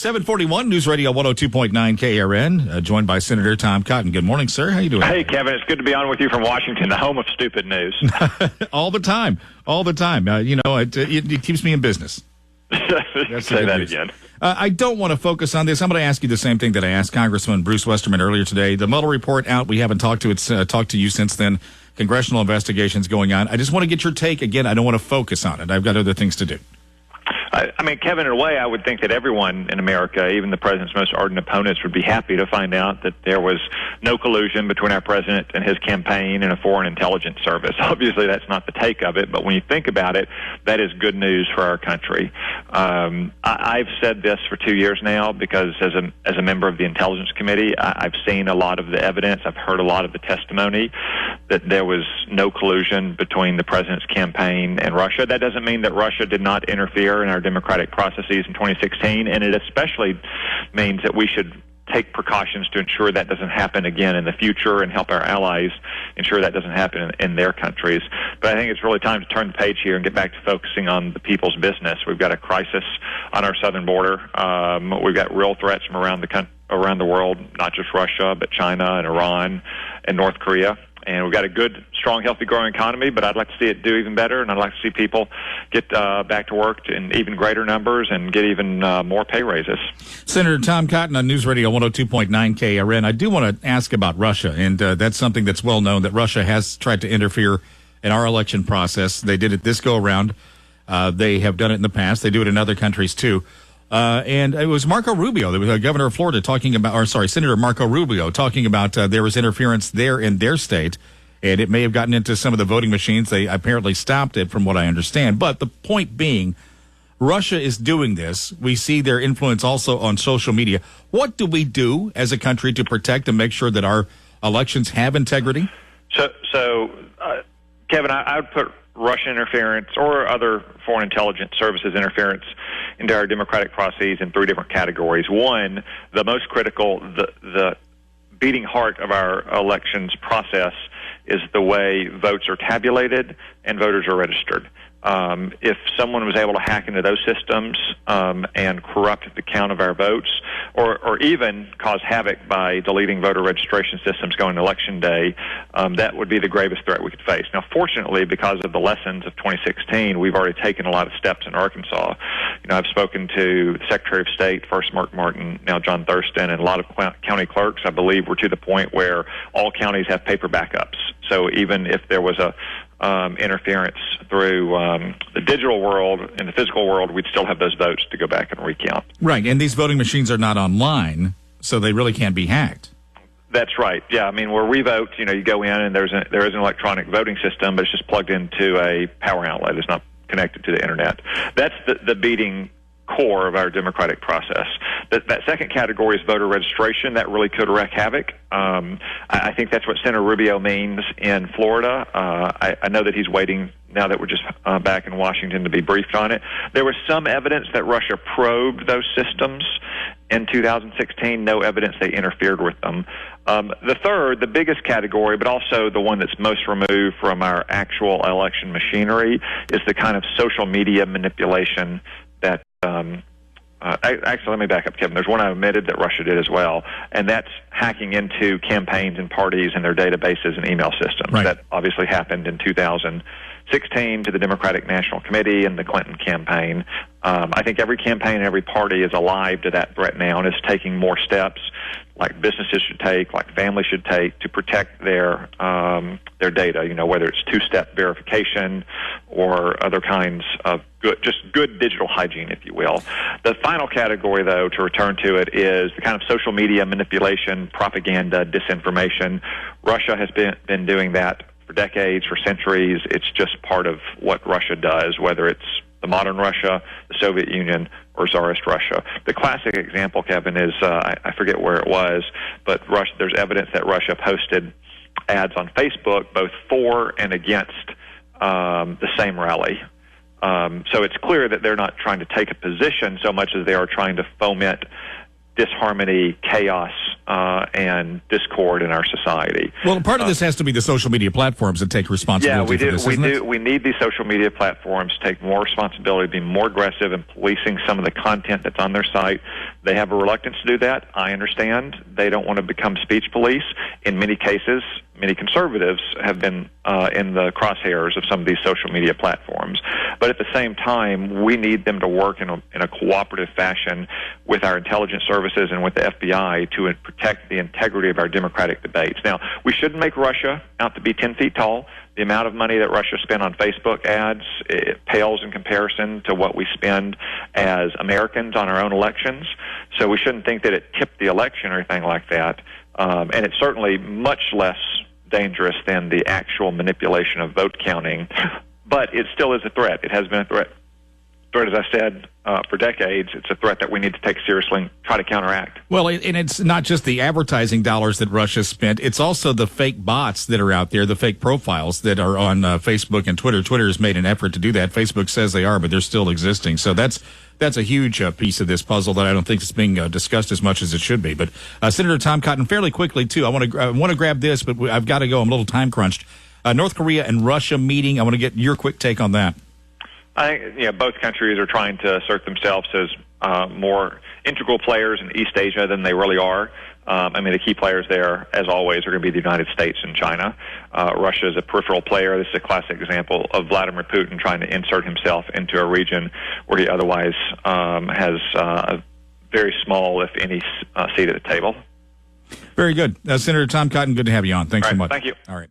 741 News Radio 102.9 KRN, joined by Senator Tom Cotton. Good morning, sir. How you doing? Hey, Kevin. It's good to be on with you from Washington, the home of stupid news. All the time. It keeps me in business. Say that again. I don't want to focus on this. I'm going to ask you the same thing that I asked Congressman Bruce Westerman earlier today. The Mueller report out. We haven't talked to you since then. Congressional investigations going on. I just want to get your take. Again, I don't want to focus on it. I've got other things to do. I mean, Kevin, in a way, I would think that everyone in America, even the president's most ardent opponents, would be happy to find out that there was no collusion between our president and his campaign and a foreign intelligence service. Obviously, that's not the take of it, but when you think about it, that is good news for our country. I've said this for 2 years now because as a member of the Intelligence Committee, I've seen a lot of the evidence. I've heard a lot of the testimony that there was no collusion between the president's campaign and Russia. That doesn't mean that Russia did not interfere in our democratic processes in 2016, and it especially means that we should take precautions to ensure that doesn't happen again in the future and help our allies ensure that doesn't happen in their countries. But I think it's really time to turn the page here and get back to focusing on the people's business. We've got a crisis on our southern border. We've got real threats from around the world, not just Russia, but China and Iran and North Korea. And we've got a good, strong, healthy, growing economy, but I'd like to see it do even better, and I'd like to see people get back to work in even greater numbers and get even more pay raises. Senator Tom Cotton on News Radio 102.9 KRN. I do want to ask about Russia, and that's something that's well known, that Russia has tried to interfere in our election process. They did it this go-around. They have done it in the past. They do it in other countries, too. And it was Marco Rubio, the governor of Florida, Senator Marco Rubio talking about there was interference there in their state, and it may have gotten into some of the voting machines. They apparently stopped it, from what I understand. But the point being, Russia is doing this. We see their influence also on social media. What do we do as a country to protect and make sure that our elections have integrity? So Kevin, I would put Russian interference or other foreign intelligence services interference into our democratic processes in three different categories. One, the most critical, the beating heart of our elections process is the way votes are tabulated and voters are registered. If someone was able to hack into those systems and corrupt the count of our votes, or even cause havoc by deleting voter registration systems going to Election Day, that would be the gravest threat we could face. Now, fortunately, because of the lessons of 2016, we've already taken a lot of steps in Arkansas. I've spoken to the Secretary of State, first Mark Martin, now John Thurston, and a lot of county clerks. I believe we're to the point where all counties have paper backups. So even if there was a interference through the digital world and the physical world, we'd still have those votes to go back and recount. Right, and these voting machines are not online, so they really can't be hacked. That's right. Yeah, I mean, where we vote, you go in and there is an electronic voting system, but it's just plugged into a power outlet. It's not connected to the internet. That's the beating core of our democratic process. That second category is voter registration. That really could wreak havoc. I think that's what Senator Rubio means in Florida. I know that he's waiting now that we're just back in Washington to be briefed on it. There was some evidence that Russia probed those systems in 2016. No evidence they interfered with them. The third, the biggest category, but also the one that's most removed from our actual election machinery, is the kind of social media manipulation that actually, let me back up, Kevin. There's one I omitted that Russia did as well, and that's hacking into campaigns and parties and their databases and email systems. Right. That obviously happened in 2016 to the Democratic National Committee and the Clinton campaign. I think every campaign and every party is alive to that threat now and is taking more steps, like businesses should take, like families should take, to protect their data, whether it's two-step verification or other kinds of good digital hygiene, if you will. The final category, though, to return to it, is the kind of social media manipulation, propaganda, disinformation. Russia has been doing that for decades, for centuries. It's just part of what Russia does, whether it's the modern Russia, the Soviet Union, or Tsarist Russia. The classic example, Kevin, is, I forget where it was, but there's evidence that Russia posted ads on Facebook both for and against the same rally. So it's clear that they're not trying to take a position so much as they are trying to foment disharmony, chaos, and discord in our society. Well, part of this has to be the social media platforms that take responsibility for this, isn't it? We need these social media platforms to take more responsibility, be more aggressive in policing some of the content that's on their site. They have a reluctance to do that. I understand. They don't want to become speech police. In many cases, many conservatives have been in the crosshairs of some of these social media platforms. But at the same time, we need them to work in a cooperative fashion with our intelligence services and with the FBI to protect the integrity of our democratic debates. Now, we shouldn't make Russia out to be 10 feet tall. The amount of money that Russia spent on Facebook ads, it pales in comparison to what we spend as Americans on our own elections. So we shouldn't think that it tipped the election or anything like that. And it's certainly much less dangerous than the actual manipulation of vote counting. But it still is a threat. It has been a threat, as I said, for decades. It's a threat that we need to take seriously and try to counteract. Well, and it's not just the advertising dollars that Russia spent. It's also the fake bots that are out there, the fake profiles that are on Facebook and Twitter. Twitter has made an effort to do that. Facebook says they are, but they're still existing. So that's a huge piece of this puzzle that I don't think is being discussed as much as it should be. But Senator Tom Cotton, fairly quickly, too, I want to grab this, but I've got to go. I'm a little time crunched. North Korea and Russia meeting. I want to get your quick take on that. I think both countries are trying to assert themselves as more integral players in East Asia than they really are. The key players there, as always, are going to be the United States and China. Russia is a peripheral player. This is a classic example of Vladimir Putin trying to insert himself into a region where he otherwise has a very small, if any, seat at the table. Very good. Senator Tom Cotton, good to have you on. Thanks so much. Thank you. All right.